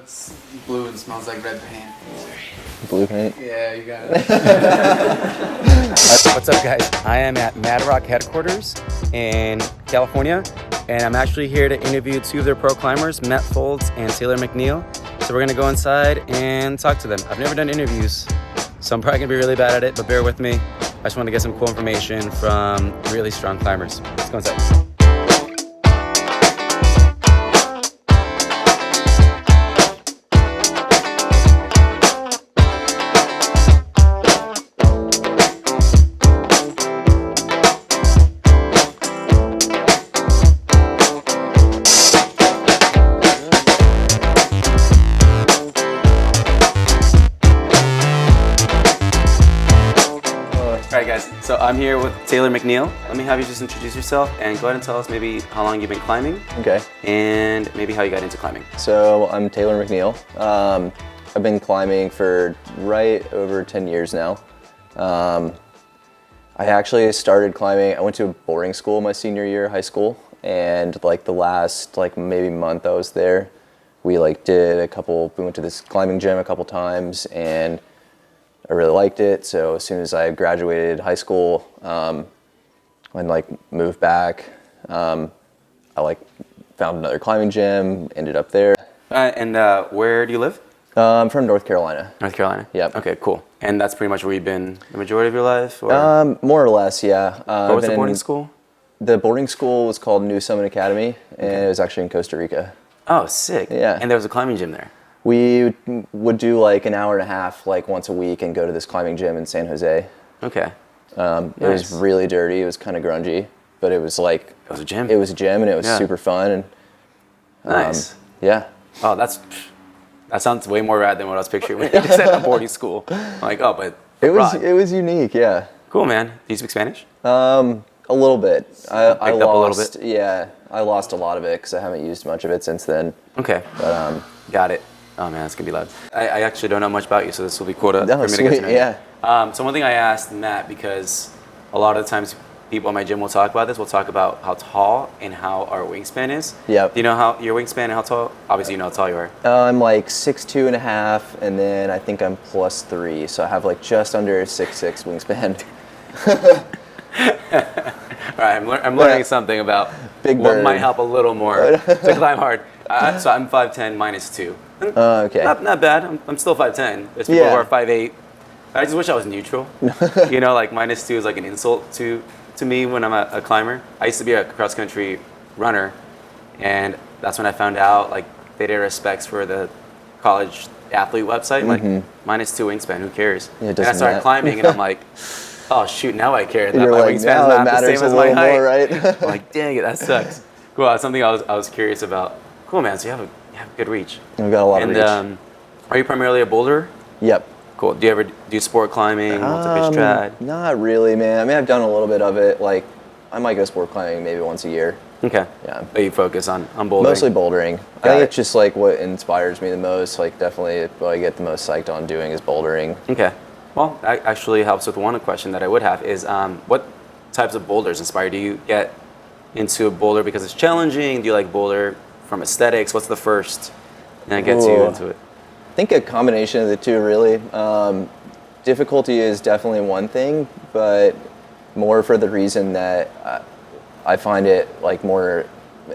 it's blue and smells like red paint. Blue paint? Yeah, you got it. What's up, guys? I am at Mad Rock headquarters in California, and I'm actually here to interview two of their pro climbers, Matt Folds and Taylor McNeill. So we're gonna go inside and talk to them. I've never done interviews, so I'm probably gonna be really bad at it, but bear with me. I just want to get some cool information from really strong climbers. Let's go inside. All right, guys, so I'm here with Taylor McNeill. Let me have you just introduce yourself and go ahead and tell us maybe how long you've been climbing. Okay. And maybe how you got into climbing. So I'm Taylor McNeill. I've been climbing for right over 10 years now. I actually started climbing, I went to a boarding school my senior year of high school, and like the last maybe month I was there, we went to this climbing gym a couple times, and I really liked it. So as soon as I graduated high school, and moved back, I found another climbing gym, ended up there. And where do you live? I'm from North Carolina. North Carolina? Yep. Okay, cool. And that's pretty much where you've been the majority of your life? Or? More or less, yeah. What was the boarding school? The boarding school was called New Summit Academy, and it was actually in Costa Rica. Oh, sick. Yeah. And there was a climbing gym there? We would do an hour and a half once a week and go to this climbing gym in San Jose. Okay. It was really dirty. It was kind of grungy, but it was It was a gym? It was a gym, and it was super fun. And nice. Yeah. Oh, that sounds way more rad than what I was picturing when you said a boarding school. I'm like, oh, but it was unique, yeah. Cool, man. Do you speak Spanish? A little bit. I Picked up a little bit? Yeah, I lost a lot of it because I haven't used much of it since then. Okay. But got it. Oh man, that's gonna be loud. I actually don't know much about you, so this will be cool for me sweet, to get to know you. yeah. So one thing I asked Matt, because a lot of the times people in my gym will talk about this, we'll talk about how tall and how our wingspan is. Yeah. Do you know how your wingspan and how tall? Obviously you know how tall you are. I'm 6'2" and a half, and then I think I'm +3, so I have just under 6'6" wingspan. All right, I'm learning something about Big what bird. might help a little more to climb hard. So I'm 5'10", -2. Okay. Not bad. I'm still 5'10". There's people who are 5'8". I just wish I was neutral. -2 is like an insult to me when I'm a climber. I used to be a cross country runner, and that's when I found out they did respects for the college athlete website. -2 wingspan. Who cares? Yeah, it and I doesn't started matter. climbing, and I'm like, oh shoot, now I care that You're my wingspan now is it not the matters same a as my little height. more, right? I'm like, dang it, that sucks. Cool. That's something I was curious about. Cool, man. So you have good reach. We've got a lot of reach. Are you primarily a boulderer? Yep. Cool. Do you ever do sport climbing, multi-pitch trad? Not really, man. I mean, I've done a little bit of it. I might go sport climbing maybe once a year. Okay. Yeah. But you focus on bouldering? Mostly bouldering. I Got think it. it's just what inspires me the most. Definitely what I get the most psyched on doing is bouldering. Okay. Well, that actually helps with one question that I would have is what types of boulders inspire you? Do you get into a boulder because it's challenging? Do you like boulder from aesthetics? What's the first that gets you into it? I think a combination of the two, really. Difficulty is definitely one thing, but more for the reason that I find it more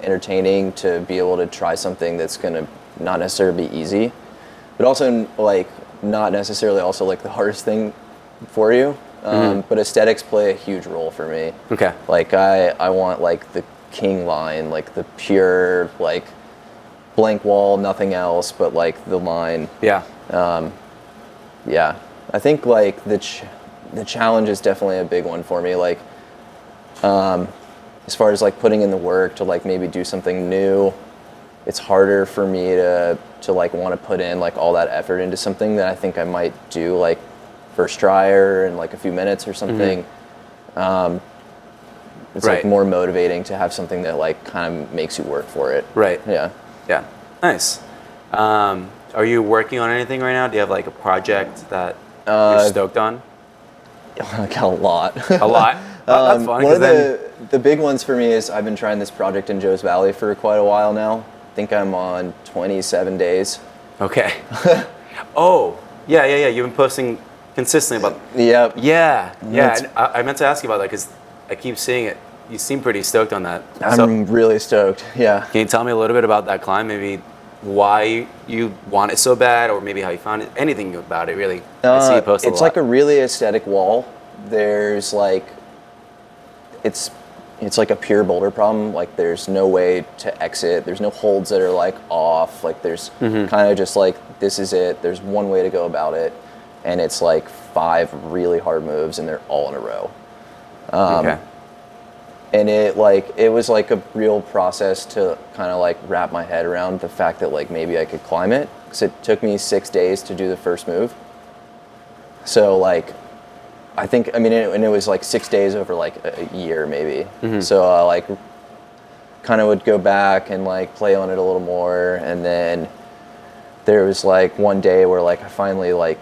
entertaining to be able to try something that's going to not necessarily be easy, but also not necessarily also the hardest thing for you. But aesthetics play a huge role for me. Okay. I want the king line, the pure blank wall, nothing else but the line. Yeah. Yeah. I think the challenge is definitely a big one for me. As far as putting in the work to maybe do something new, it's harder for me to want to put in all that effort into something that I think I might do first try or in a few minutes or something. It's more motivating to have something that kind of makes you work for it. Right. Yeah. Yeah. Nice. Are you working on anything right now? Do you have a project that you're stoked on? A lot. A lot? That's fun. One of the big ones for me is I've been trying this project in Joe's Valley for quite a while now. I think I'm on 27 days. Okay. Oh, yeah. You've been posting consistently about. Yep. Yeah. That's- And I meant to ask you about that because I keep seeing it. You seem pretty stoked on that. I'm really stoked. Yeah. Can you tell me a little bit about that climb? Maybe why you want it so bad, or maybe how you found it? Anything about it, really. I see you post a lot. It's like a really aesthetic wall. There's like, it's like a pure boulder problem. Like there's no way to exit. There's no holds that are like off. Like there's kind of just like, this is it. There's one way to go about it. And it's like 5 really hard moves and they're all in a row. Okay. And it was like a real process to kind of like wrap my head around the fact that like maybe I could climb it, because it took me 6 days to do the first move. So like, I think, and it was like 6 days over like a year maybe. So I like kind of would go back and like play on it a little more. And then there was like one day where like I finally like,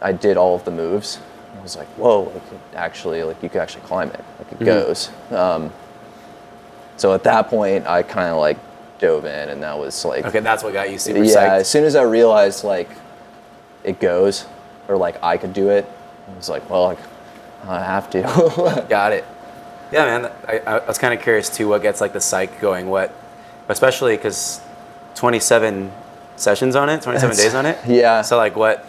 I did all of the moves. I was like, whoa, like you could actually climb it. Like it goes. So at that point I kind of like dove in, and that was like, Okay, that's what got you super yeah, psyched. as soon as I realized like it goes, or like I could do it, I was like, well, like, I have to. Got it. Yeah, man. I was kind of curious too. What gets like the psych going? What, especially because 27 sessions on it, 27 days on it. Yeah. So like, what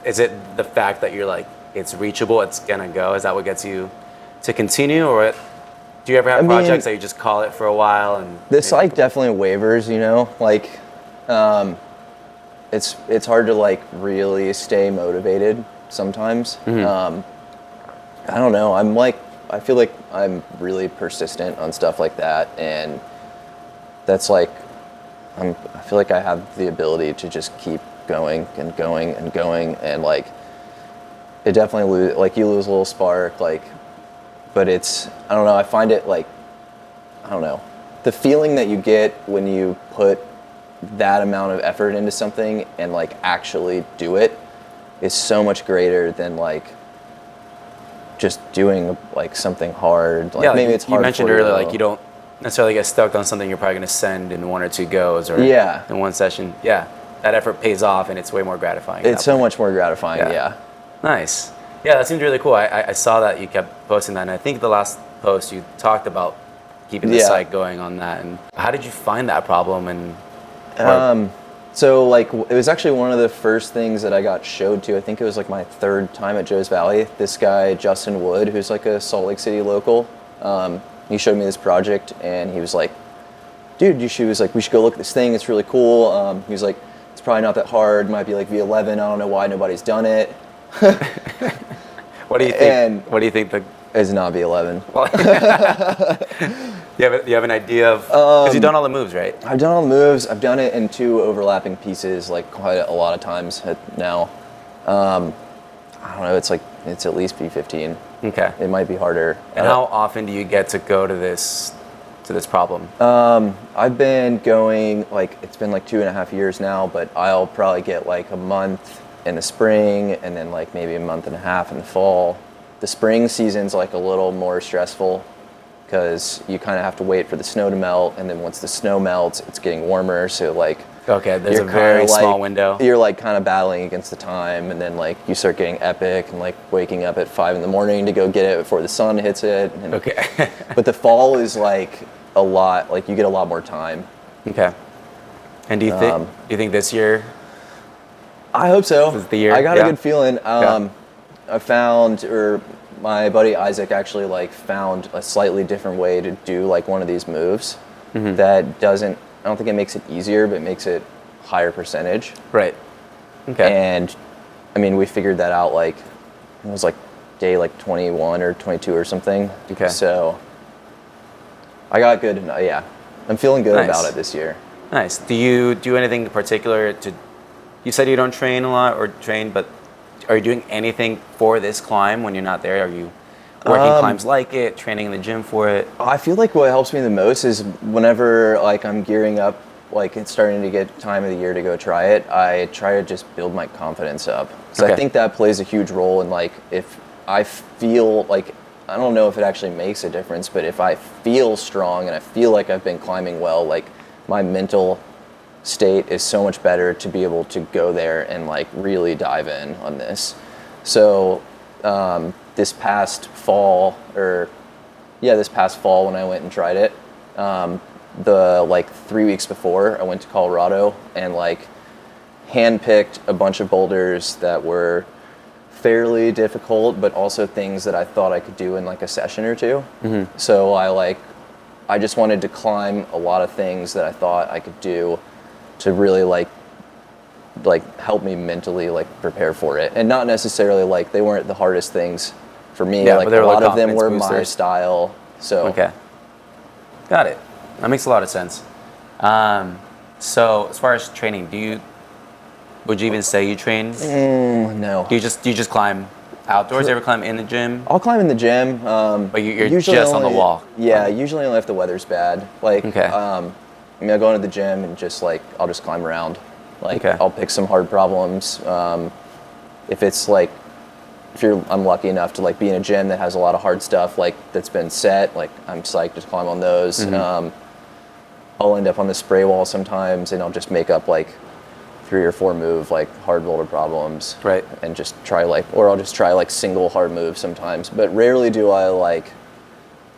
is it? The fact that you're like, it's reachable, it's gonna go. Is that what gets you to continue, or what, do you ever have projects that you just call it for a while and? The psych definitely wavers, you know. Like, it's hard to like really stay motivated sometimes. I don't know. I feel like I'm really persistent on stuff like that, and that's like, I feel like I have the ability to just keep going and going and going, and like, it definitely you lose a little spark, like, but it's, I don't know. I find it like, I don't know, the feeling that you get when you put that amount of effort into something and like actually do it is so much greater than like just doing like something hard. Like, yeah, maybe it's hard. You mentioned for earlier, though. like you don't necessarily get stuck on something you're probably going to send in 1 or 2 goes, or in one session. Yeah, that effort pays off, and it's way more gratifying. It's so much more gratifying. Yeah. Nice. Yeah, that seems really cool. I saw that you kept posting that, and I think the last post you talked about keeping the site going on that. And how did you find that problem? And so like, it was actually one of the first things that I got showed to. I think it was like my 3rd time at Joe's Valley. This guy, Justin Wood, who's like a Salt Lake City local, he showed me this project, and he was like, dude, we should go look at this thing. It's really cool. He was like, it's probably not that hard. Might be like V11. I don't know why nobody's done it. What do you think? What do you think It's not V11. You have an idea of, because you've done all the moves, right? I've done all the moves. I've done it in 2 overlapping pieces, like quite a lot of times now. I don't know. It's at least V15. Okay. It might be harder. And how often do you get to go to this problem? I've been going, like, it's been like 2.5 years now, but I'll probably get like a month in the spring, and then like maybe a month and a half in the fall. The spring season's like a little more stressful, because you kind of have to wait for the snow to melt, and then once the snow melts, it's getting warmer, so like, okay, there's a very small window. You're like kind of battling against the time, and then like you start getting epic and like waking up at 5 a.m. to go get it before the sun hits it. And, okay. But the fall is like a lot, like you get a lot more time. Okay. And do you think this year? I hope so. This is the year? I got a good feeling. I found, or my buddy Isaac actually like found a slightly different way to do like one of these moves that doesn't, I don't think it makes it easier, but it makes it higher percentage. Right. Okay. And I mean, we figured that out like, it was like day like 21 or 22 or something. Okay. So I got good, yeah. I'm feeling good about it this year. Nice. Do you do anything in particular you said you don't train a lot or train, but are you doing anything for this climb when you're not there? Are you working climbs like it, training in the gym for it? I feel like what helps me the most is whenever like I'm gearing up, like it's starting to get time of the year to go try it, I try to just build my confidence up. So I think that plays a huge role in like, if I feel like, I don't know if it actually makes a difference, but if I feel strong and I feel like I've been climbing well, like my mental state is so much better to be able to go there and like really dive in on this. So this past fall when I went and tried it, the like 3 weeks before I went to Colorado and like handpicked a bunch of boulders that were fairly difficult, but also things that I thought I could do in like a session or two. So I just wanted to climb a lot of things that I thought I could do to really like help me mentally like prepare for it, and not necessarily like they weren't the hardest things for me. Yeah, like but they were a lot like of them were confidence my boosters. style. So Okay. Got it. That makes a lot of sense. So as far as training, would you even say you train? no, Do you just climb outdoors? You ever climb in the gym? I'll climb in the gym. But you're usually just on the wall. Yeah, usually only if the weather's bad. Like, Okay. I mean, I go into the gym and just like I'll just climb around. Like, Okay. I'll pick some hard problems. If I'm lucky enough to like be in a gym that has a lot of hard stuff like that's been set, like I'm psyched to climb on those. I'll end up on the spray wall sometimes, and I'll just make up like 3 or 4 move like hard boulder problems, Right. and just try or I'll just try like single hard moves sometimes. But rarely do I like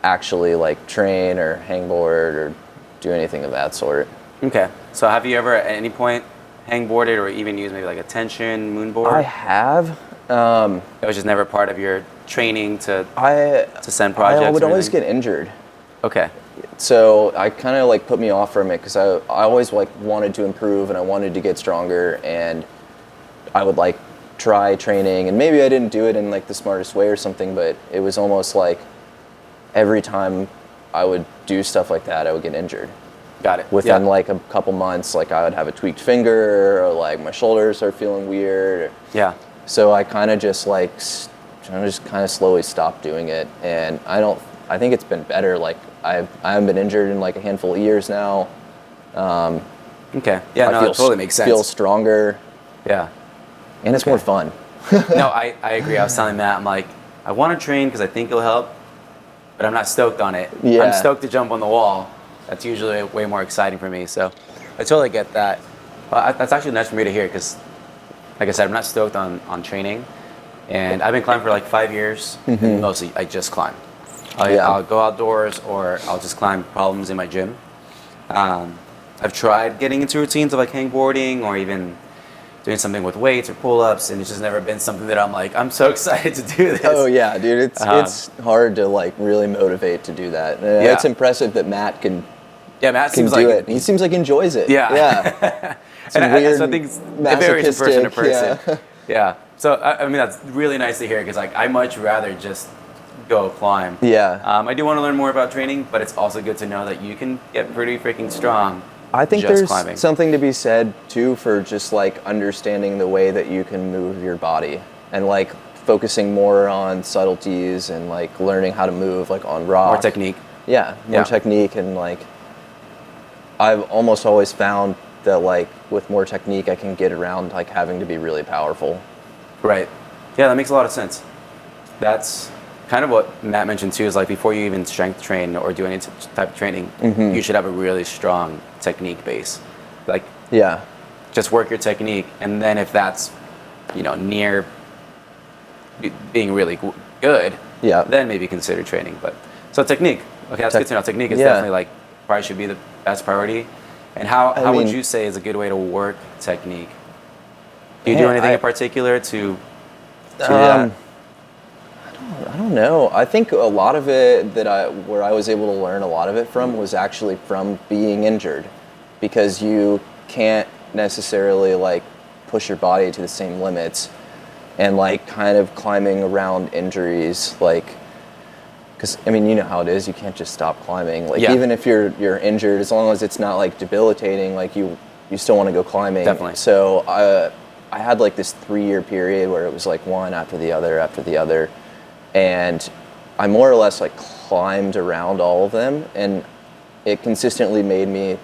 actually like train or hangboard or do anything of that sort. Okay. So have you ever at any point hangboarded or even used maybe like a tension moonboard? I have. It was just never part of your training to send I projects. would or always anything? get injured. Okay. So I kind of like put me off from it because I always like wanted to improve and I wanted to get stronger, and I would like try training, and maybe I didn't do it in like the smartest way or something, but it was almost like every time I would do stuff like that, I would get injured. Got it. Within Yeah. like a couple months, like I would have a tweaked finger, or like my shoulders start feeling weird. Yeah. So I kind of just like kind of slowly stopped doing it, and I think it's been better. Like I haven't been injured in like a handful of years now. Okay. Yeah. No, that totally makes sense. Feel stronger, Yeah. and it's more fun. No, I agree. I was telling Matt, I'm like, I want to train because I think it'll help, but I'm not stoked on it. Yeah. I'm stoked to jump on the wall. That's usually way more exciting for me. So I totally get that. That's actually nice for me to hear because, like I said, I'm not stoked on training. And I've been climbing for like 5 years. And mostly I just climb. I'll go outdoors or I'll just climb problems in my gym. I've tried getting into routines of like hangboarding or even doing something with weights or pull-ups, and it's just never been something that I'm like, I'm so excited to do this. Oh yeah, dude, it's hard to like really motivate to do that. Yeah. It's impressive that Matt can Matt can seems do like it. He seems like he enjoys it. Yeah. Yeah. It's and weird, so I think it varies from person to masochistic, person. Yeah. So I mean that's really nice to hear because like I much rather just go climb. Yeah. I do want to learn more about training, but it's also good to know that you can get pretty freaking strong. I think just there's climbing. something to be said too for just like understanding the way that you can move your body and like focusing more on subtleties and like learning how to move like on rock. More technique. Yeah, more technique, and like I've almost always found that like with more technique I can get around like having to be really powerful. Right. Yeah, that makes a lot of sense. That's kind of what Matt mentioned too, is like before you even strength train or do any type of training, you should have a really strong technique base. Like, Yeah. just work your technique, and then if that's, near being really good, Yeah. then maybe consider training. But so technique. Okay, that's good to know. Technique is definitely like probably should be the best priority. And how would you say is a good way to work technique? Do you do anything in particular to do that? I don't know. I think a lot of it where I was able to learn a lot of it from was actually from being injured, because you can't necessarily like push your body to the same limits, and like kind of climbing around injuries, like, because I mean, you know how it is, you can't just stop climbing. Like even if you're injured, as long as it's not like debilitating, like you still want to go climbing. Definitely. So I had like this 3-year period where it was like one after the other, and I more or less like climbed around all of them, and it consistently made me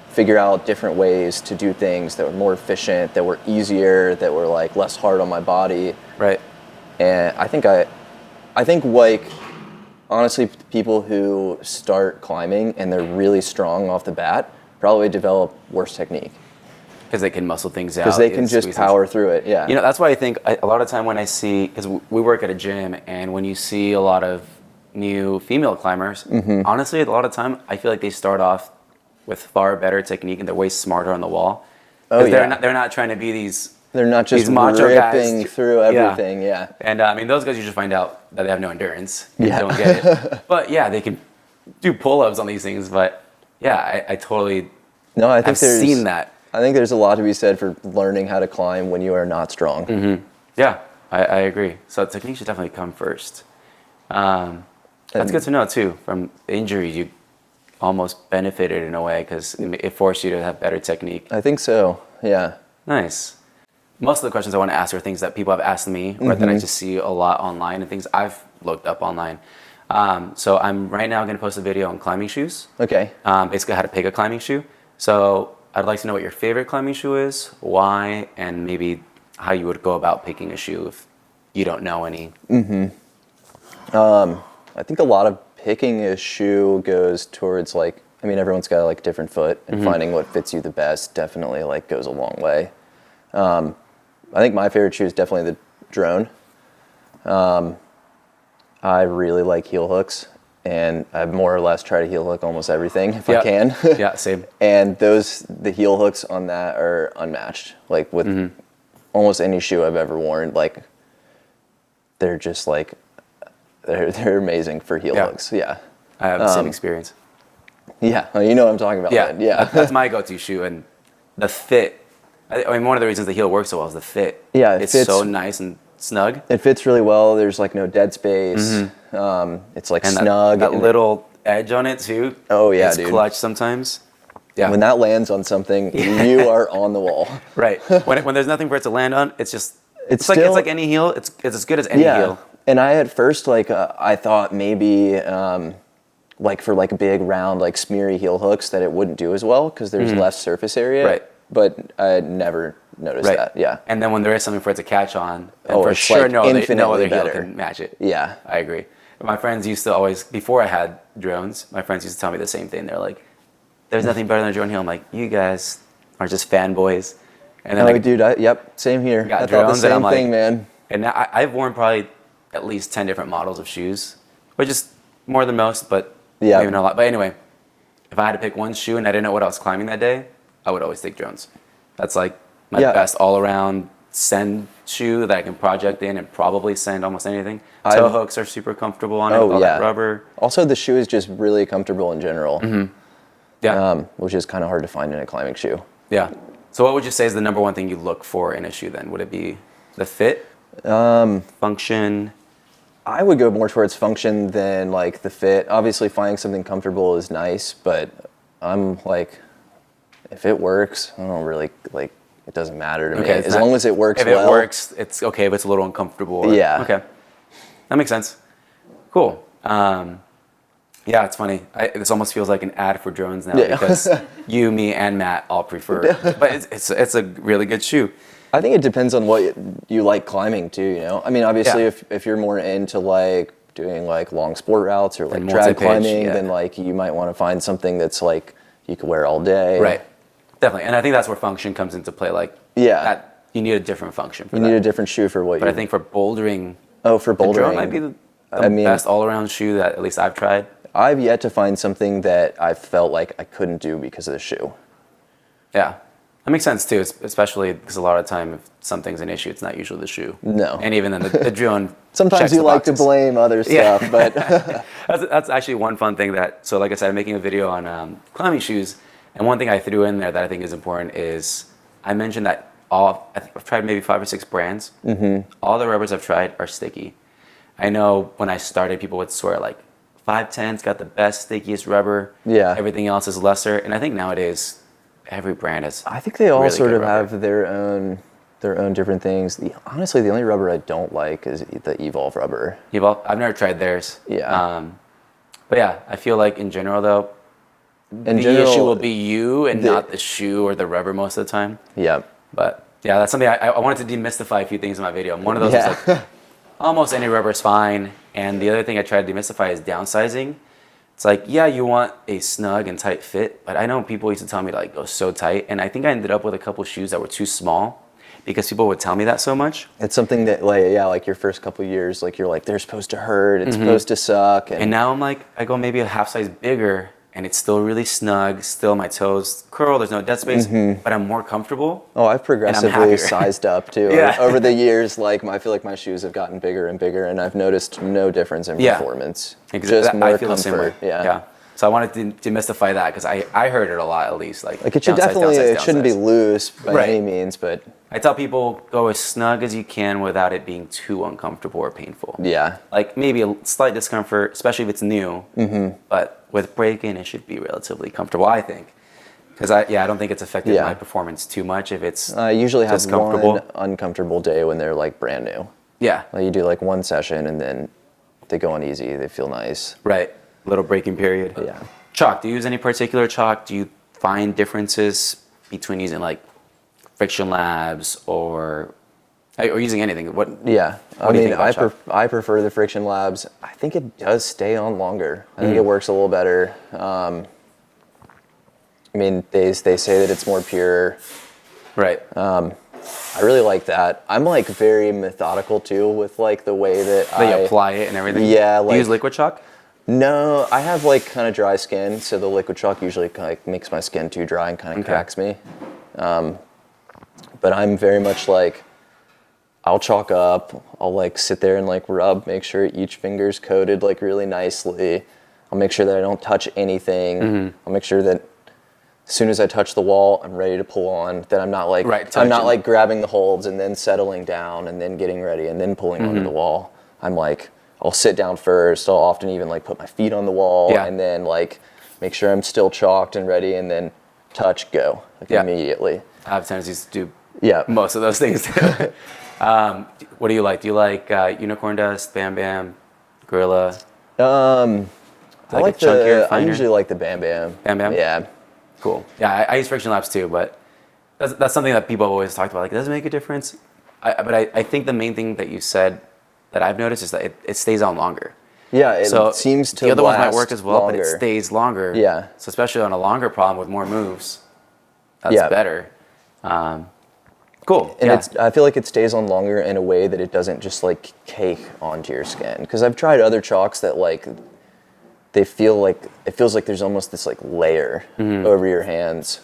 figure out different ways to do things that were more efficient, that were easier, that were like less hard on my body. Right. And I think like honestly, people who start climbing and they're really strong off the bat probably develop worse technique. Because they can muscle things out. Because they can just squeeze power through it, yeah. You know, that's why I think a lot of time when I see, because we work at a gym, and when you see a lot of new female climbers, honestly, a lot of time I feel like they start off with far better technique and they're way smarter on the wall. Oh, yeah. They're not trying to be these. They're not just macho ripping guys. through everything, yeah. And I mean, those guys, you just find out that they have no endurance. And Yeah. don't get it. But yeah, they can do pull-ups on these things. But yeah, I totally No, I think have seen that. I think there's a lot to be said for learning how to climb when you are not strong. Yeah, I agree. So technique should definitely come first. That's good to know too. From injury, you almost benefited in a way because it forced you to have better technique. I think so, yeah. Nice. Most of the questions I want to ask are things that people have asked me or that I just see a lot online and things I've looked up online. So I'm right now going to post a video on climbing shoes. Okay. Basically how to pick a climbing shoe. So I'd like to know what your favorite climbing shoe is, why, and maybe how you would go about picking a shoe if you don't know any. I think a lot of picking a shoe goes towards like, I mean, everyone's got like different foot, and finding what fits you the best definitely like goes a long way. I think my favorite shoe is definitely the Drone. I really like heel hooks, and I more or less try to heel hook almost everything if I can. Yeah, same. And the heel hooks on that are unmatched. Like with almost any shoe I've ever worn, like they're just like, they're amazing for heel hooks. Yeah. I have the same experience. Yeah, you know what I'm talking about. Yeah, Then. Yeah. That's my go-to shoe, and the fit. I mean, one of the reasons the heel works so well is the fit. Yeah, it's fits, so nice and snug. It fits really well. There's like no dead space. It's like And snug. That little edge on it too. Oh yeah, it's dude. clutch sometimes. Yeah. When that lands on something, you are on the wall. Right. When there's nothing for it to land on, it's just it's still, like any heel. It's as good as any heel. And I at first like I thought maybe like for like big round like smeary heel hooks that it wouldn't do as well because there's less surface area. Right. But I had never noticed that. Yeah. And then when there is something for it to catch on, Oh, for it's sure like no other heel better. can match it. Yeah. I agree. My friends used to always, before I had drones, my friends used to tell me the same thing. They're like, "There's nothing better than a drone heel." I'm like, "You guys are just fanboys." And then dude. Yep. Same here. got I thought the drones, and same I'm like, thing, man. And now I've worn probably at least 10 different models of shoes, which is more than most, but maybe not a lot. But anyway, if I had to pick one shoe and I didn't know what I was climbing that day, I would always take drones. That's like my best all-around send shoe that I can project in and probably send almost anything. Toe hooks are super comfortable on it with all that rubber. Also, the shoe is just really comfortable in general. Yeah. Which is kind of hard to find in a climbing shoe. Yeah. So what would you say is the number one thing you look for in a shoe then? Would it be the fit? Function? I would go more towards function than like the fit. Obviously, finding something comfortable is nice, but I'm like, if it works, I don't really like. It doesn't matter to me as long as it works well. If it works, it's okay. If it's a little uncomfortable. Yeah. Okay. That makes sense. Cool. Yeah, it's funny. This almost feels like an ad for drones now because you, me, and Matt all prefer it. But it's a really good shoe. I think it depends on what you like climbing too, you know? I mean, obviously if you're more into like doing like long sport routes or like drag climbing, then like you might want to find something that's like you could wear all day. Right. Definitely. And I think that's where function comes into play. Like that you need a different function for that. You need a different shoe for what But I think for bouldering, for bouldering, the drone might be the best all-around shoe that at least I've tried. I've yet to find something that I felt like I couldn't do because of the shoe. Yeah. That makes sense too, especially because a lot of the time if something's an issue, it's not usually the shoe. No. And even then the drone Sometimes you like to blame other stuff, but... that's actually one fun thing so like I said, I'm making a video on climbing shoes, and one thing I threw in there that I think is important is I mentioned that I've tried maybe 5 or 6 brands. All the rubbers I've tried are sticky. I know when I started, people would swear like 510's got the best, stickiest rubber. Yeah. Everything else is lesser, and I think nowadays every brand is. I think they all really sort of rubber. have their own different things. Honestly, the only rubber I don't like is the Evolve rubber. Evolve. I've never tried theirs. Yeah. But yeah, I feel like in general though, the issue will be you and not the shoe or the rubber most of the time. Yeah. But yeah, that's something I wanted to demystify a few things in my video. One of those is like almost any rubber is fine. And the other thing I try to demystify is downsizing. it's like, yeah, you want a snug and tight fit, but I know people used to tell me to like go so tight, and I think I ended up with a couple shoes that were too small because people would tell me that so much. It's something that like your first couple years, like you're like, they're supposed to hurt, it's supposed to suck. And now I'm like, I go maybe a half size bigger, and it's still really snug, still my toes curl, there's no dead space, but I'm more comfortable. Oh, I've progressively sized up too. Yeah. Over the years, like I feel like my shoes have gotten bigger and bigger, and I've noticed no difference in performance. Just more I feel the same way. comfort. Yeah. So I wanted to demystify that because I heard it a lot, at least. Like it should definitely, it shouldn't be loose by any means, but I tell people go as snug as you can without it being too uncomfortable or painful. yeah. Like maybe a slight discomfort, especially if it's new. But with break-in, it should be relatively comfortable, I think. Because I don't think it's affected my performance too much if it's I usually have comfortable. one uncomfortable day when they're like brand new. Yeah. Like you do like one session and then they go on easy, they feel nice. Right. Little break-in period. Yeah. Chalk. Do you use any particular chalk? Do you find differences between using like Friction Labs or using anything? What? Yeah, What do you think about chalk? I prefer the Friction Labs. I think it does stay on longer. I think it works a little better. I mean, they say that it's more pure. Right. I really like that. I'm like very methodical too with like the way that you apply it and everything. Yeah, Do you use liquid chalk? No, I have like kind of dry skin, so the liquid chalk usually like makes my skin too dry and kind of cracks me. But I'm very much like, I'll chalk up, I'll like sit there and like rub, make sure each finger's coated like really nicely. I'll make sure that I don't touch anything. I'll make sure that as soon as I touch the wall, I'm ready to pull on, that I'm not like, I'm not like grabbing the holds and then settling down and then getting ready and then pulling onto the wall. I'm like, I'll sit down first. I'll often even like put my feet on the wall and then like make sure I'm still chalked and ready and then touch, go like immediately. I have tendencies to do Yeah. most of those things. What do you like? Do you like Unicorn Dust, Bam Bam, Gorilla? I like chunkier, I finer? usually like the Bam Bam. Bam Bam? Yeah. Cool. Yeah, I use Friction Labs too, but that's something that people have always talked about. Like, does it make a difference? But I think the main thing that you said that I've noticed is that it stays on longer. Yeah, it seems to the other ones might last work as well, longer. but it stays longer. Yeah. So especially on a longer problem with more moves, that's better. Cool. And I feel like it stays on longer in a way that it doesn't just like cake onto your skin. Because I've tried other chalks that like, it feels like there's almost this like layer over your hands.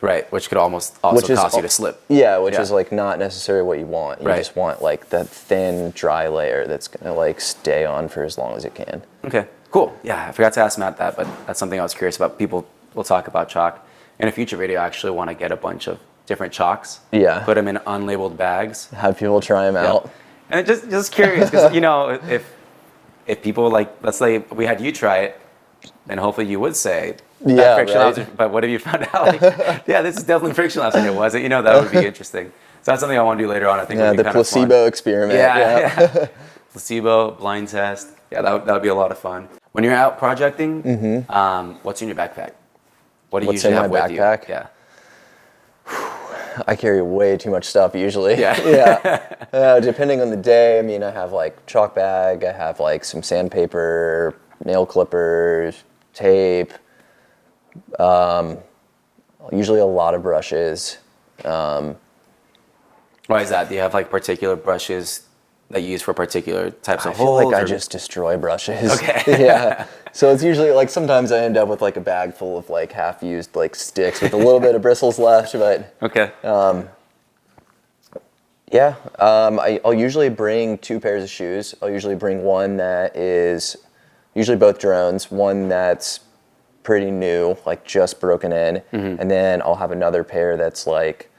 Right, which could almost also cause you to slip. Yeah, which is like not necessarily what you want. You just want like that thin, dry layer that's gonna like stay on for as long as it can. Okay, cool. Yeah, I forgot to ask Matt that, but that's something I was curious about. People will talk about chalk. In a future video, I actually want to get a bunch of different chalks. Yeah. Put them in unlabeled bags. Have people try them out. And just curious, because you know, if people like, let's say we had you try it, then hopefully you would say, Friction Labs, but what have you found out? Like, yeah, this is definitely Friction Labs, and it wasn't. You know, that would be interesting. So that's something I want to do later on. I think. Yeah, would be the kind of fun. placebo experiment. Yeah. Placebo, blind test. Yeah, that would be a lot of fun. When you're out projecting, what's in your backpack? What do you usually have with you? Yeah. I carry way too much stuff usually. Yeah. Depending on the day, I mean, I have like chalk bag, I have like some sandpaper, nail clippers, tape, usually a lot of brushes. Why is that? Do you have like particular brushes that you use for particular types of holes? I feel like I just destroy brushes. Okay. Yeah. So it's usually like sometimes I end up with like a bag full of like half-used like sticks with a little bit of bristles left, but okay. I'll usually bring 2 pairs of shoes. I'll usually bring one that is usually both drones, one that's pretty new, like just broken in, and then I'll have another pair that's like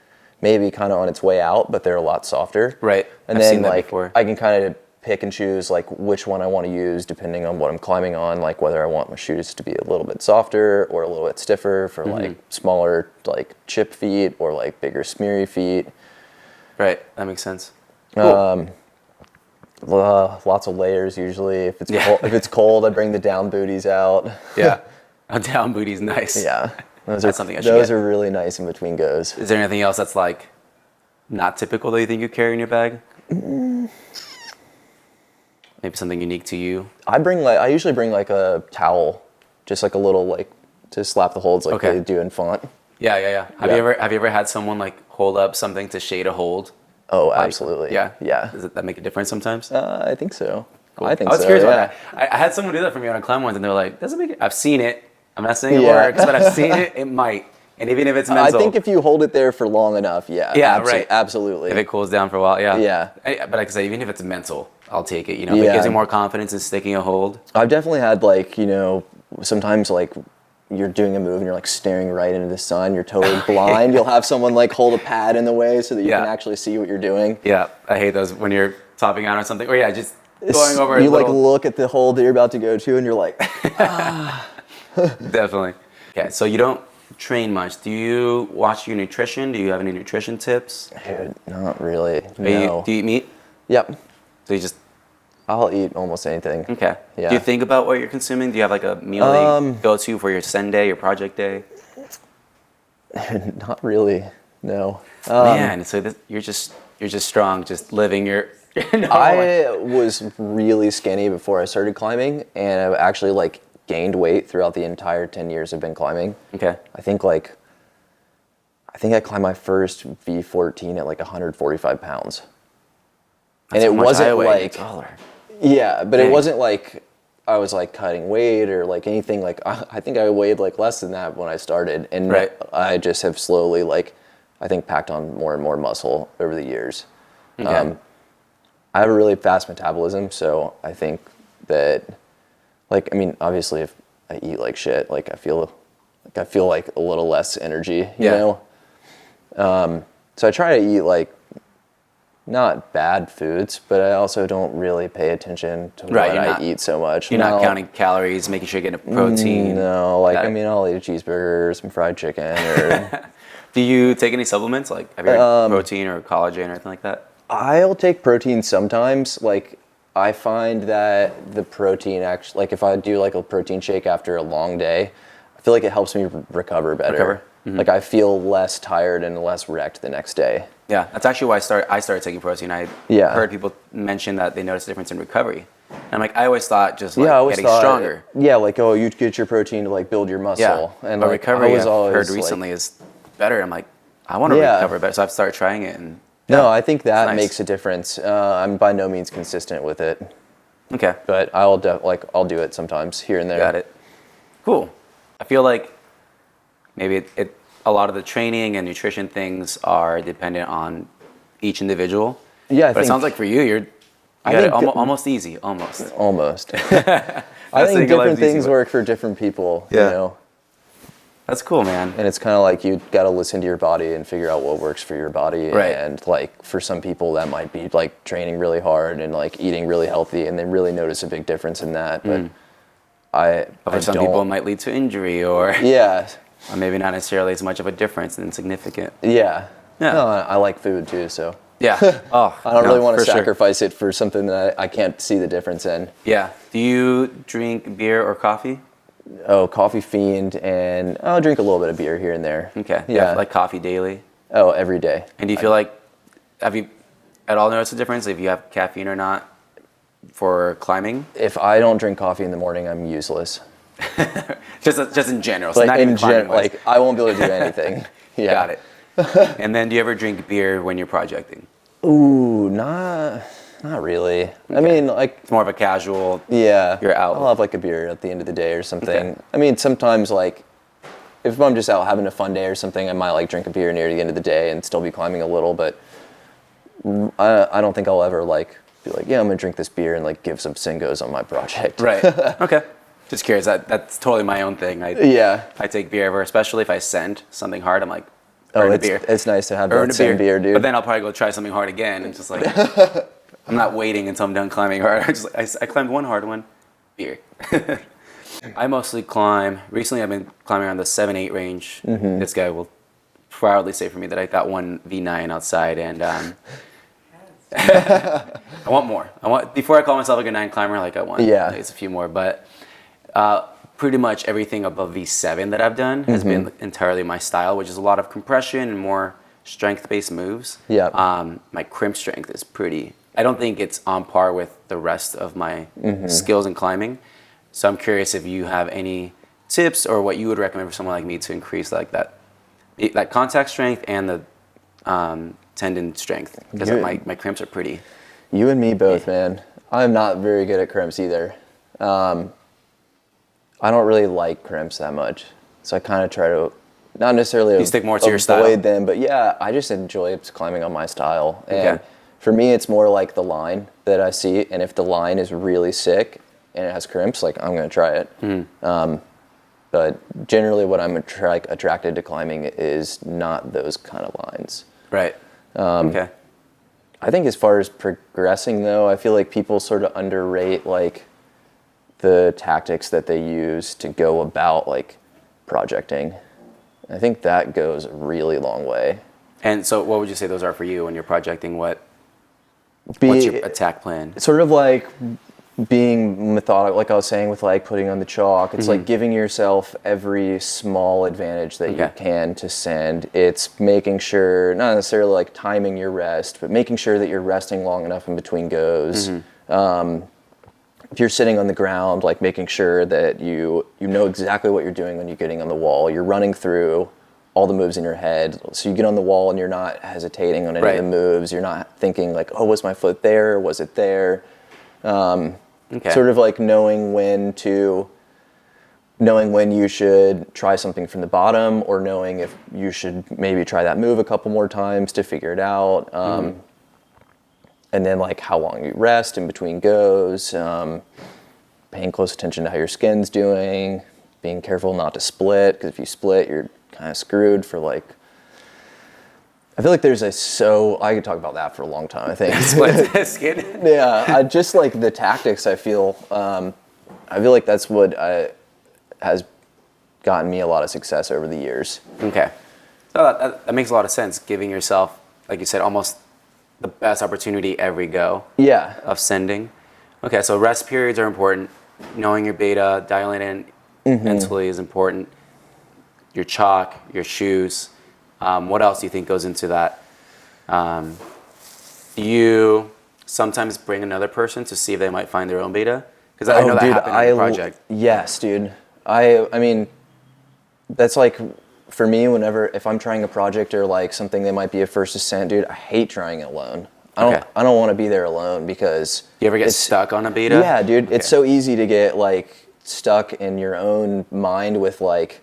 maybe kind of on its way out, but they're a lot softer. Right. And I've then seen that like before. I can kind of pick and choose like which one I want to use depending on what I'm climbing on, like whether I want my shoes to be a little bit softer or a little bit stiffer for like smaller like chip feet or like bigger smeary feet. Right, that makes sense. Cool. Lots of layers usually. If it's cold, I bring the down booties out. Yeah, a down booty's nice. Yeah, That's something I should those get. are really nice in between goes. Is there anything else that's like not typical that you think you carry in your bag? Maybe something unique to you? I usually bring like a towel, just like a little like to slap the holds like they do in font. Yeah. Have you ever had someone like hold up something to shade a hold? Oh, Like, absolutely. Yeah. Yeah. Does that make a difference sometimes? I think so. Cool. I think I was so. curious Yeah. about that. I had someone do that for me on a climb once, and they were like, "Doesn't make it." I've seen it. I'm not saying it Yeah. works, but I've seen it. It might, and even if it's mental. I think if you hold it there for long enough, Yeah, right. Absolutely. If it cools down for a while, yeah. Yeah. But like I said, even if it's mental, I'll take it. You know, if it gives you more confidence in sticking a hold. I've definitely had like, sometimes like you're doing a move and you're like staring right into the sun, you're totally blind. You'll have someone like hold a pad in the way so that you can actually see what you're doing. Yeah, I hate those when you're topping out on something. Or yeah, just going over You like look at the hold that you're about to go to and you're like, Definitely. Okay, so you don't train much. Do you watch your nutrition? Do you have any nutrition tips? dude, not really. No. Do you eat meat? Yep. So you just I'll eat almost anything. okay. Yeah. Do you think about what you're consuming? Do you have like a meal that you go to for your send day, your project day? Not really. No. Man, so you're just strong, just living your normal life. I was really skinny before I started climbing, and I've actually like gained weight throughout the entire 10 years I've been climbing. Okay. I think I climbed my first V14 at like 145 pounds. That's and how it much wasn't I weigh. like, It's taller. yeah, but Dang. it wasn't like I was like cutting weight or like anything. Like I think I weighed like less than that when I started, and Right. I just have slowly like I think packed on more and more muscle over the years. Okay. I have a really fast metabolism, so I think that, like, I mean, obviously, if I eat like shit, like I feel like a little less energy, you know. So I try to eat like not bad foods, but I also don't really pay attention to what I eat so much. You're not counting calories, making sure you're getting protein. No, like I mean, I'll eat a cheeseburger or some fried chicken. Or Do you take any supplements? Like, have you had protein or collagen or anything like that? I'll take protein sometimes. Like, I find that the protein actually, like if I do like a protein shake after a long day, I feel like it helps me recover better. Mm-hmm. Like I feel less tired and less wrecked the next day. Yeah, that's actually why I started taking protein. I heard people mention that they noticed a difference in recovery. And I'm like, I always thought just like getting stronger. Yeah, like, oh, you get your protein to like build your muscle. Yeah, and but like, recovery I've heard recently is better. I'm like, I want to recover better. So I've started trying it. And no, I think that makes a difference. I'm by no means consistent with it. Okay. But I'll do it sometimes here and there. Got it. Cool. I feel like maybe a lot of the training and nutrition things are dependent on each individual. Yeah, but it sounds like for you, you got it almost easy, almost. Almost. I think different things work for different people. Yeah. You know. That's cool, man. And it's kind of like you got to listen to your body and figure out what works for your body. Right. And like for some people that might be like training really hard and like eating really healthy, and they really notice a big difference in that. But But for some people, it might lead to injury or or maybe not necessarily as much of a difference and insignificant. Yeah. No, I like food too, so. Yeah. Oh, I don't really want to sacrifice it for something that I can't see the difference in. Yeah. Do you drink beer or coffee? Oh, coffee fiend, and I'll drink a little bit of beer here and there. Okay. Yeah. Like coffee daily? Oh, every day. And do you feel like, have you at all noticed a difference if you have caffeine or not for climbing? If I don't drink coffee in the morning, I'm useless. just in general. So like not in even climbing wise. like I won't be able to do anything. Yeah. Got it. And then do you ever drink beer when you're projecting? Ooh, not really. Okay. I mean, like it's more of a casual. Yeah. You're out. I'll have like a beer at the end of the day or something. Okay. I mean, sometimes like if I'm just out having a fun day or something, I might like drink a beer near the end of the day and still be climbing a little. But I don't think I'll ever like be like, yeah, I'm gonna drink this beer and like give some singos on my project. Right. Okay. Just curious. That's totally my own thing. I take beer ever, especially if I send something hard. I'm like, earn a beer. It's nice to have that same beer, dude. But then I'll probably go try something hard again, and just like I'm not waiting until I'm done climbing hard. I climbed one hard one, beer. I mostly climb. Recently, I've been climbing around the 7-8 range. Mm-hmm. This guy will proudly say for me that I got one V9 outside, and I want more. Before I call myself like a 9 climber, like I want it's a few more, but. Pretty much everything above V7 that I've done has been entirely my style, which is a lot of compression and more strength-based moves. Yeah. My crimp strength is pretty I don't think it's on par with the rest of my skills in climbing. So I'm curious if you have any tips or what you would recommend for someone like me to increase like that contact strength and the tendon strength, because my cramps are pretty. You and me both, man. I'm not very good at crimps either. I don't really like crimps that much, so I kind of try to not necessarily stick more to your style. Avoid them, but yeah, I just enjoy climbing on my style. And for me, it's more like the line that I see, and if the line is really sick and it has crimps, like I'm gonna try it. But generally, what I'm attracted to climbing is not those kind of lines. Right. Okay. I think as far as progressing, though, I feel like people sort of underrate like the tactics that they use to go about like projecting. I think that goes a really long way. And so what would you say those are for you when you're projecting? What's your attack plan? Sort of like being methodical, like I was saying with like putting on the chalk. It's like giving yourself every small advantage that you can to send. It's making sure, not necessarily like timing your rest, but making sure that you're resting long enough in between goes. If you're sitting on the ground, like making sure that you know exactly what you're doing when you're getting on the wall. You're running through all the moves in your head. So you get on the wall and you're not hesitating on any of the moves. You're not thinking like, oh, was my foot there? Was it there? Sort of like knowing when you should try something from the bottom, or knowing if you should maybe try that move a couple more times to figure it out. And then like how long you rest in between goes, paying close attention to how your skin's doing, being careful not to split, because if you split, you're kind of screwed for like, I feel like I could talk about that for a long time, I think. Split skin? Yeah, I just like the tactics, I feel like that's what has gotten me a lot of success over the years. Okay. So that makes a lot of sense, giving yourself, like you said, almost the best opportunity every go of sending. Okay, so rest periods are important. Knowing your beta, dialing in mentally is important. Your chalk, your shoes. What else do you think goes into that? Do you sometimes bring another person to see if they might find their own beta? Because I know that happened on the project. Yes, dude. I mean, that's like, for me, if I'm trying a project or like something that might be a first ascent, dude, I hate trying it alone. I don't want to be there alone, because you ever get stuck on a beta? Yeah, dude. It's so easy to get like stuck in your own mind with like,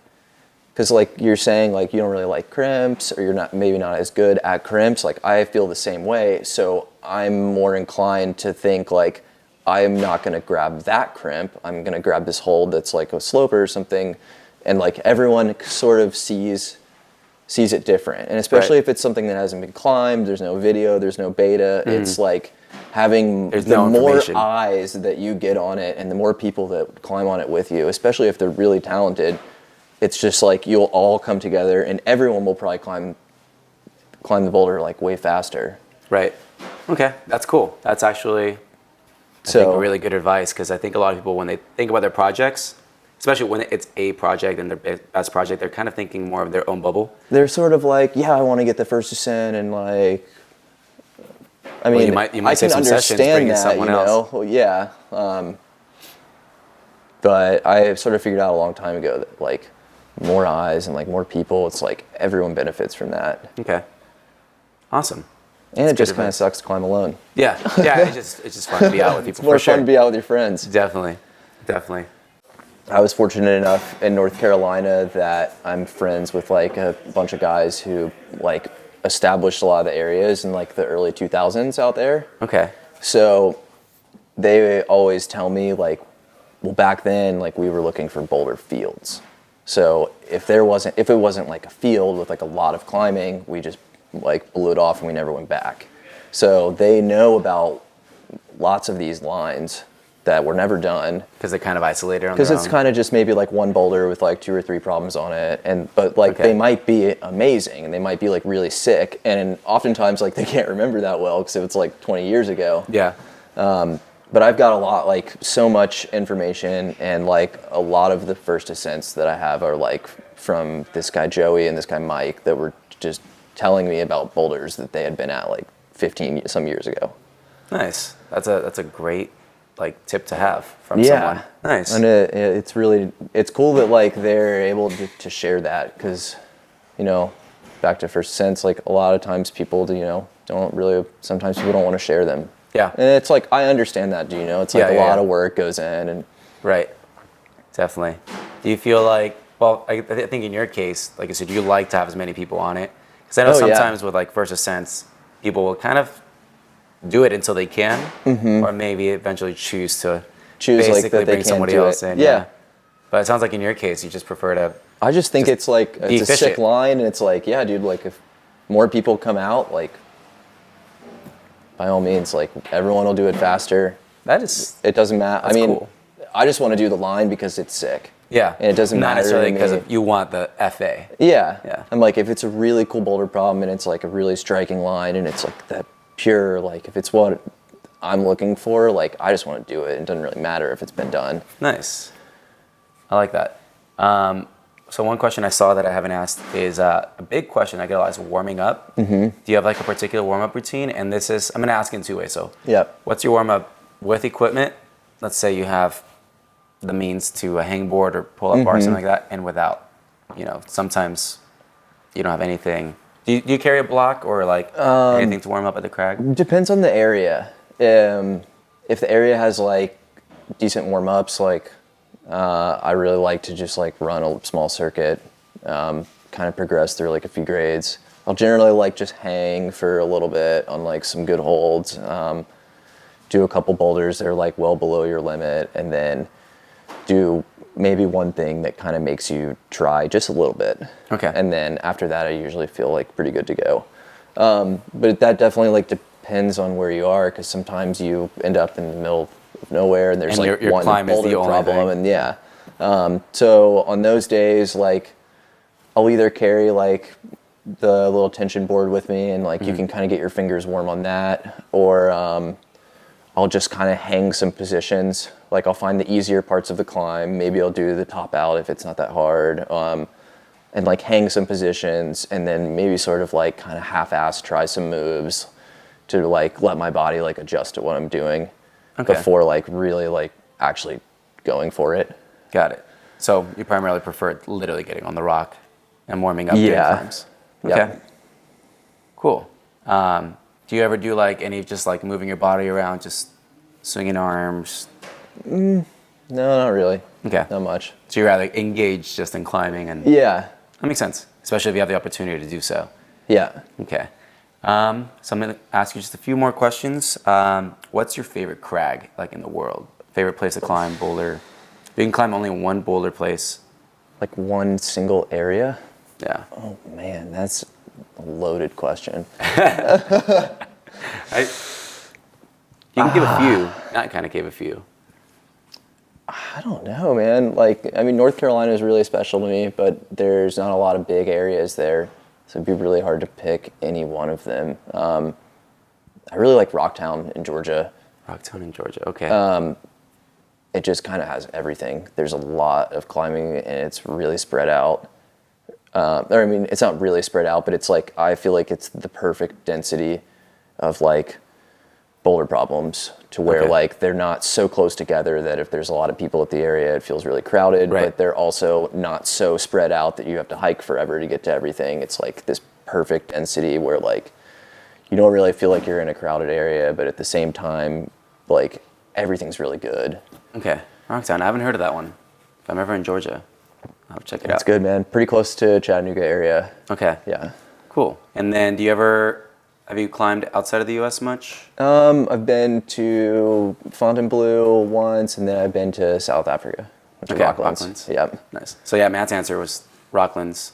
because like you're saying like you don't really like crimps, or you're maybe not as good at crimps. Like I feel the same way, so I'm more inclined to think like I'm not going to grab that crimp. I'm going to grab this hold that's like a sloper or something. And like everyone sort of sees it different. And especially if it's something that hasn't been climbed, there's no video, there's no beta. It's like having more eyes that you get on it, and the more people that climb on it with you, especially if they're really talented, it's just like you'll all come together and everyone will probably climb the boulder like way faster. Right. Okay, that's cool. That's actually I think really good advice, because I think a lot of people, when they think about their projects, especially when it's a project and their best project, they're kind of thinking more of their own bubble. They're sort of like, I want to get the first ascent, and like, I mean, you might I can understand that, you know. Well, yeah. But I sort of figured out a long time ago that like more eyes and like more people, it's like everyone benefits from that. Okay. Awesome. And it just kind of sucks to climb alone. Yeah. It's just fun to be out with people. It's more fun to be out with your friends. Definitely. I was fortunate enough in North Carolina that I'm friends with like a bunch of guys who like established a lot of the areas in like the early 2000s out there. Okay. So they always tell me like, well, back then, like we were looking for boulder fields. So if it wasn't like a field with like a lot of climbing, we just like blew it off and we never went back. So they know about lots of these lines that were never done. Because they're kind of isolated on their own. Because it's kind of just maybe like one boulder with like 2 or 3 problems on it. But like they might be amazing and they might be like really sick. And oftentimes like they can't remember that well because it's like 20 years ago. Yeah. But I've got so much information, and like a lot of the first ascents that I have are like from this guy Joey and this guy Mike that were just telling me about boulders that they had been at like 15 some years ago. Nice. That's a great like tip to have from Yeah. someone. Nice. And it's cool that like they're able to share that because, back to First Sense, like a lot of times people, sometimes people don't want to share them. Yeah. And it's like, I understand that, it's like a lot of work goes in and. Right. Definitely. Do you feel like, well, I think in your case, like I said, you like to have as many people on it? Because I know sometimes with like First Sense, people will kind of do it until they can, or maybe eventually choose Choose basically like that they bring can't somebody do else it. in. Yeah. But it sounds like in your case, you just prefer to. I just think it's like, it's a sick efficient. line, and it's like, yeah, dude, like if more people come out, like, by all means, like everyone will do it faster. It doesn't matter. I mean, cool. I just want to do the line because it's sick. Yeah. And it doesn't Not matter necessarily to me. because you want the FA. Yeah. Yeah. I'm like, if it's a really cool boulder problem and it's like a really striking line and it's like that pure, like if it's what I'm looking for, like I just want to do it. It doesn't really matter if it's been done. Nice. I like that. So one question I saw that I haven't asked is a big question I get a lot is warming up. Do you have like a particular warm-up routine? And I'm going to ask in two ways. So what's your warm-up with equipment? Let's say you have the means to a hangboard or pull-up bar, something like that, and without. Sometimes you don't have anything. Do you carry a block or like anything to warm up at the crag? Depends on the area. If the area has like decent warm-ups, like I really like to just like run a small circuit, kind of progress through like a few grades. I'll generally like just hang for a little bit on like some good holds, do a couple boulders that are like well below your limit, and then do maybe one thing that kind of makes you try just a little bit. Okay. And then after that, I usually feel like pretty good to go. But that definitely like depends on where you are, because sometimes you end up in the middle of nowhere and there's And like your one climb is the boulder only problem, thing. and so on those days, like I'll either carry like the little tension board with me and like you can kind of get your fingers warm on that, or I'll just kind of hang some positions. Like I'll find the easier parts of the climb. Maybe I'll do the top out if it's not that hard, and like hang some positions, and then maybe sort of like kind of half-ass try some moves to like let my body like adjust to what I'm doing before like really like actually going for it. Got it. So you primarily prefer literally getting on the rock and warming up during climbs. Okay. Yep. Cool. Do you ever do like any just like moving your body around, just swinging arms? No, not really. Okay. Not much. So you're rather engaged just in climbing, and Yeah. that makes sense, especially if you have the opportunity to do so. Yeah. Okay. So I'm going to ask you just a few more questions. What's your favorite crag like in the world? Favorite place to climb, boulder? You can climb only one boulder place. Like one single area? Yeah. Oh man, that's a loaded question. You can give a few. I kind of gave a few. I don't know, man. Like, I mean, North Carolina is really special to me, but there's not a lot of big areas there, so it'd be really hard to pick any one of them. I really like Rocktown in Georgia. Rocktown in Georgia, okay. It just kind of has everything. There's a lot of climbing, and it's really spread out. Or I mean, it's not really spread out, but it's like, I feel like it's the perfect density of like boulder problems to where like they're not so close together that if there's a lot of people at the area, it feels really crowded, but they're also not so spread out that you have to hike forever to get to everything. It's like this perfect density where like you don't really feel like you're in a crowded area, but at the same time, like everything's really good. Okay, Rocktown. I haven't heard of that one. If I'm ever in Georgia, I'll check it out. It's good, man. Pretty close to Chattanooga area. Okay. Yeah. Cool. And then have you climbed outside of the U.S. much? I've been to Fontainebleau once, and then I've been to South Africa. Rocklands. Yep. Nice. So yeah, Matt's answer was Rocklands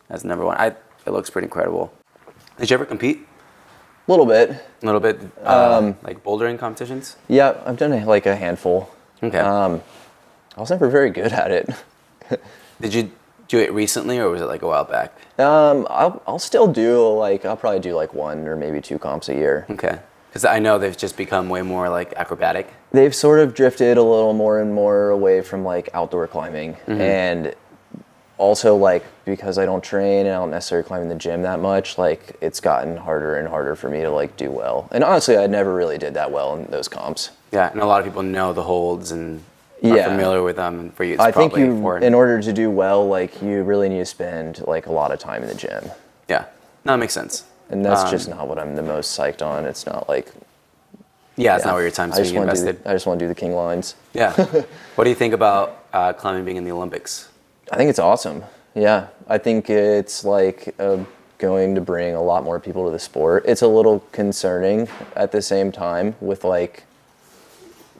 as number one. It looks pretty incredible. Did you ever compete? A little bit. A little bit, like bouldering competitions? Yeah, I've done like a handful. Okay. I was never very good at it. Did you do it recently, or was it like a while back? I'll still do I'll probably do like one or maybe two comps a year. Okay. Because I know they've just become way more like acrobatic. They've sort of drifted a little more and more away from like outdoor climbing, and also like because I don't train and I don't necessarily climb in the gym that much, like it's gotten harder and harder for me to like do well. And honestly, I never really did that well in those comps. Yeah, and a lot of people know the holds and are Yeah. familiar with them. And for you, it's I think probably you, important. in order to do well, like you really need to spend like a lot of time in the gym. Yeah, no, that makes sense. And that's just not what I'm the most psyched on. It's not like, Yeah, it's not where your time's being invested. I just want to do the king lines. Yeah. What do you think about climbing being in the Olympics? I think it's awesome. Yeah, I think it's like going to bring a lot more people to the sport. It's a little concerning at the same time with like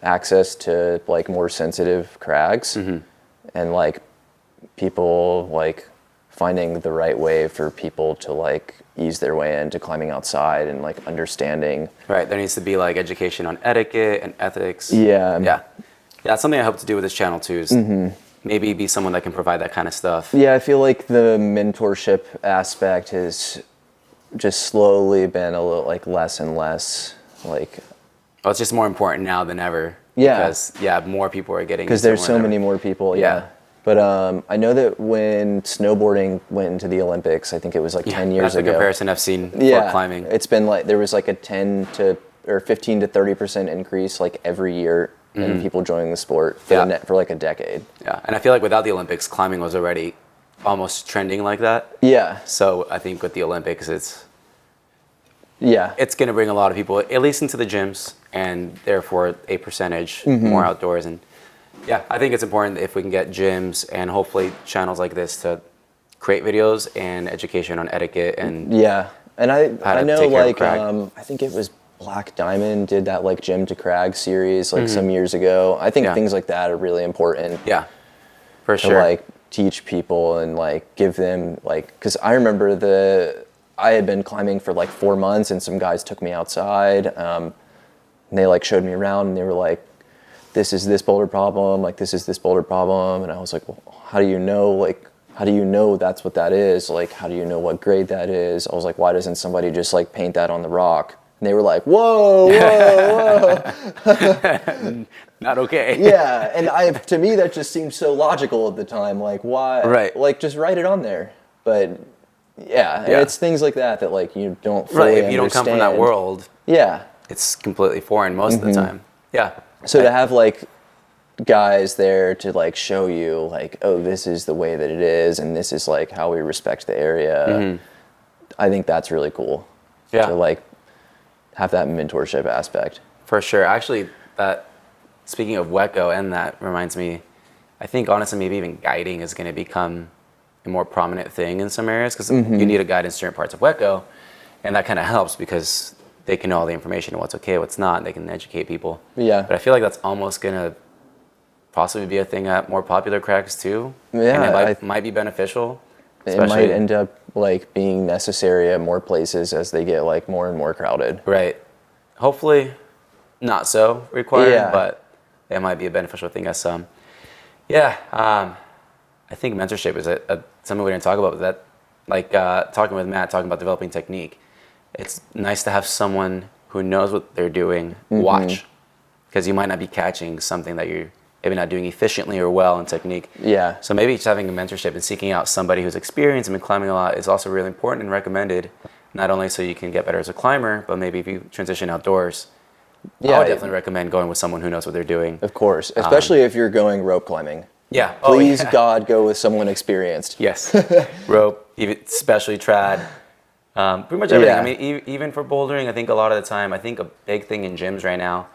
access to like more sensitive crags and like people like finding the right way for people to like ease their way into climbing outside and like understanding. Right, there needs to be like education on etiquette and ethics. Yeah. Yeah, that's something I hope to do with this channel too, is maybe be someone that can provide that kind of stuff. Yeah, I feel like the mentorship aspect has just slowly been a little like less and less like. Oh, it's just more important now than ever. Yeah. Because more people are getting. Because there's so many more people. Yeah. But I know that when snowboarding went into the Olympics, I think it was like 10 years that's ago. the comparison I've seen for climbing. It's been like there was like a 10 to or 15 to 30% increase like every year in people joining the sport for like a decade. Yeah, and I feel like without the Olympics, climbing was already almost trending like that. Yeah. So I think with the Olympics, it's Yeah. going to bring a lot of people at least into the gyms, and therefore a percentage more outdoors. And yeah, I think it's important if we can get gyms and hopefully channels like this to create videos and education on etiquette and Yeah. And I know take care of like crag. I think it was Black Diamond did that like Gym to Crag series like some years ago. I think things like that are really important. yeah, for To sure. like teach people and like give them like, because I remember I had been climbing for like 4 months and some guys took me outside and they like showed me around and they were like, this is this boulder problem, like this is this boulder problem. And I was like, well, how do you know that's what that is? Like, how do you know what grade that is? I was like, why doesn't somebody just like paint that on the rock? And they were like, whoa, whoa. Not okay. Yeah, and to me that just seemed so logical at the time. Like, why? Right. Like, just write it on there. But yeah, and it's things like that that like you don't fully Right, if you don't come from that understand. world, Yeah. it's completely foreign most of the time. Yeah. So to have like guys there to like show you like, oh, this is the way that it is, and this is like how we respect the area. I think that's really cool. Yeah. To like have that mentorship aspect. For sure. Actually, speaking of WECO, and that reminds me, I think honestly maybe even guiding is going to become a more prominent thing in some areas, because you need a guide in certain parts of WECO, and that kind of helps because they can know all the information and what's okay, what's not, they can educate people. Yeah. But I feel like that's almost going to possibly be a thing at more popular cracks too. Yeah, and it might be beneficial. It might end up like being necessary at more places as they get like more and more crowded. Right. Hopefully not so required, Yeah. but it might be a beneficial thing as some. Yeah. I think mentorship is something we didn't talk about, but that, like talking with Matt, talking about developing technique, it's nice to have someone who knows what they're doing watch, because you might not be catching something that you're maybe not doing efficiently or well in technique. Yeah. So maybe just having a mentorship and seeking out somebody who's experienced and been climbing a lot is also really important and recommended, not only so you can get better as a climber, but maybe if you transition outdoors. Yeah, I would definitely recommend going with someone who knows what they're doing. Of course, especially if you're going rope climbing. Yeah. Please, God, go with someone experienced. Yes. Rope, even especially trad. Pretty much everything. Yeah. I mean, even for bouldering, I think a lot of the time, I think a big thing in gyms right now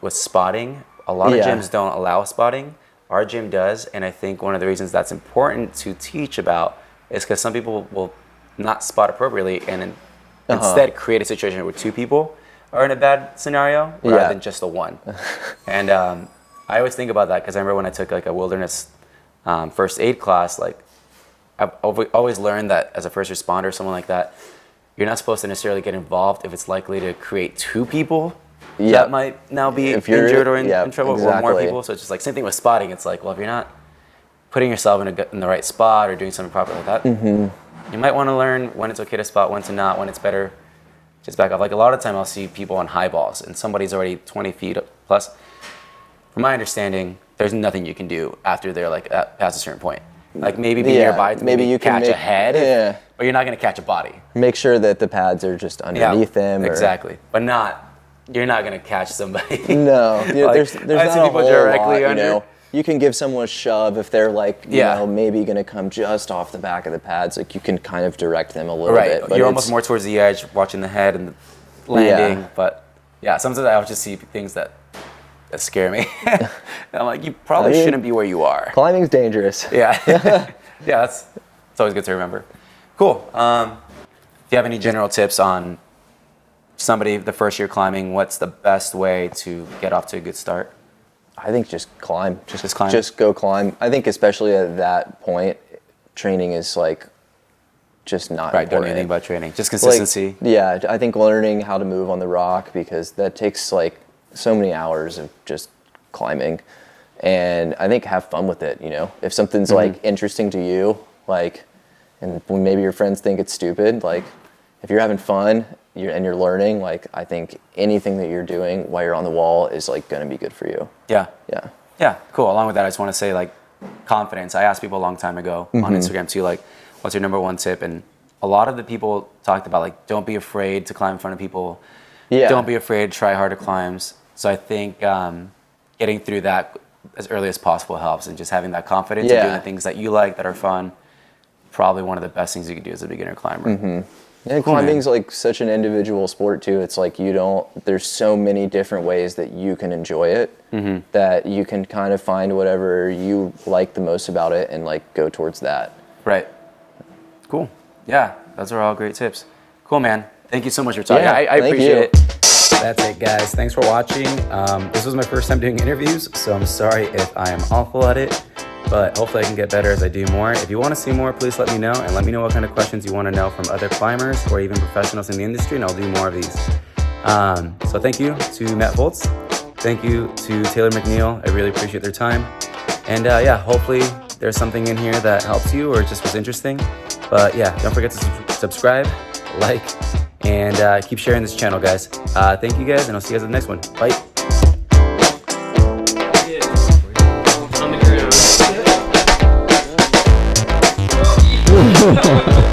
with spotting, a lot of gyms don't allow spotting. Our gym does, and I think one of the reasons that's important to teach about is because some people will not spot appropriately and instead create a situation where two people are in a bad scenario rather than just the one. And I always think about that because I remember when I took like a wilderness first aid class, like I've always learned that as a first responder, someone like that, you're not supposed to necessarily get involved if it's likely to create two people that might now be injured or in trouble, or more people. So it's just like same thing with spotting. It's like, well, if you're not putting yourself in the right spot or doing something properly like that, you might want to learn when it's okay to spot, when to not, when it's better just back off. Like a lot of time I'll see people on high balls and somebody's already 20 feet plus. From my understanding, there's nothing you can do after they're like past a certain point. Like maybe be nearby to maybe you can catch a head, Yeah. but you're not going to catch a body. Make sure that the pads are just underneath them. Exactly. But you're not going to catch somebody. No, there's I not see a people whole directly lot, under. you know. You can give someone a shove if they're like, you know, maybe going to come just off the back of the pads. Like you can kind of direct them a little bit. But You're almost more towards the edge, watching the head and the landing. Yeah. But yeah, sometimes I would just see things that scare me. And I'm like, you probably shouldn't be where you are. Climbing's dangerous. Yeah. Yeah, it's always good to remember. Cool. Do you have any general tips on somebody the first year climbing? What's the best way to get off to a good start? I think just climb. Just climb? Just go climb. I think especially at that point, training is like just not Right, don't important. do anything about training. Just consistency. Like, yeah, I think learning how to move on the rock, because that takes like so many hours of just climbing. And I think have fun with it, you know. If something's like interesting to you, like, and when maybe your friends think it's stupid, like if you're having fun and you're learning, like I think anything that you're doing while you're on the wall is like going to be good for you. Yeah. Yeah. Yeah, cool. Along with that, I just want to say like confidence. I asked people a long time ago on Instagram too, like, what's your number one tip? And a lot of the people talked about like, don't be afraid to climb in front of people. Yeah. Don't be afraid to try harder climbs. So I think getting through that as early as possible helps, and just having that confidence and doing the things that you like that are fun, probably one of the best things you can do as a beginner climber. Yeah, climbing's like such an individual sport too. It's like there's so many different ways that you can enjoy it, that you can kind of find whatever you like the most about it and like go towards that. Right. Cool. Yeah, those are all great tips. Cool, man. Thank you so much for talking. Yeah, I thank appreciate you. it. That's it, guys. Thanks for watching. This was my first time doing interviews, so I'm sorry if I am awful at it, but hopefully I can get better as I do more. If you want to see more, please let me know, and let me know what kind of questions you want to know from other climbers or even professionals in the industry, and I'll do more of these. So thank you to Matt Foltz. Thank you to Taylor McNeill. I really appreciate their time. And yeah, hopefully there's something in here that helps you or just was interesting. But yeah, don't forget to subscribe, like, and keep sharing this channel, guys. Thank you guys, and I'll see you guys in the next one. Bye. On the ground.